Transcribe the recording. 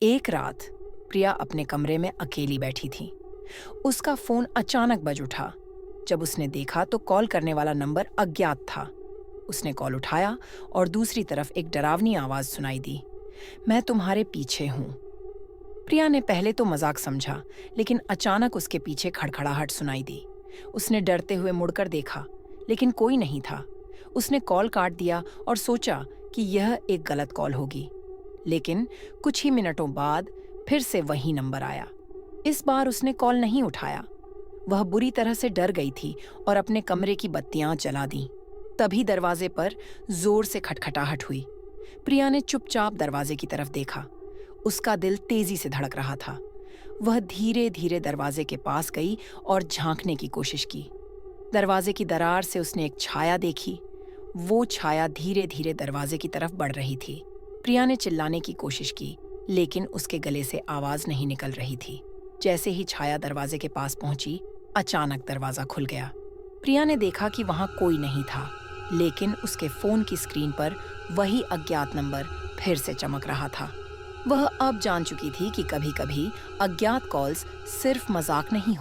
एक रात प्रिया अपने कमरे में अकेली बैठी थी। उसका फोन अचानक बज उठा। जब उसने देखा तो कॉल करने वाला नंबर अज्ञात था। उसने कॉल उठाया और दूसरी तरफ एक डरावनी आवाज सुनाई दी। मैं तुम्हारे पीछे हूं। प्रिया ने पहले तो मजाक समझा, लेकिन अचानक उसके पीछे खड़खड़ाहट सुनाई दी। उसने डरते हुए मुड़कर देखा, लेकिन कोई नहीं था। उसने कॉल काट दिया और सोचा कि यह एक गलत कॉल होगी। लेकिन कुछ ही मिनटों बाद फिर से वही नंबर आया। इस बार उसने कॉल नहीं उठाया। वह बुरी तरह से डर गई थी और अपने कमरे की बत्तियां जला दी। तभी दरवाजे पर जोर से खटखटाहट हुई। प्रिया ने चुपचाप दरवाजे की तरफ देखा। उसका दिल तेजी से धड़क रहा था। वह धीरे धीरे दरवाजे के पास गई और झांकने की कोशिश की। दरवाजे की दरार से उसने एक छाया देखी। वो छाया धीरे धीरे दरवाजे की तरफ बढ़ रही थी। प्रिया ने चिल्लाने की कोशिश की, लेकिन उसके गले से आवाज नहीं निकल रही थी। जैसे ही छाया दरवाजे के पास पहुंची, अचानक दरवाजा खुल गया। प्रिया ने देखा कि वहां कोई नहीं था, लेकिन उसके फोन की स्क्रीन पर वही अज्ञात नंबर फिर से चमक रहा था। वह अब जान चुकी थी कि कभी-कभी अज्ञात कॉल्स सिर्फ मजाक नहीं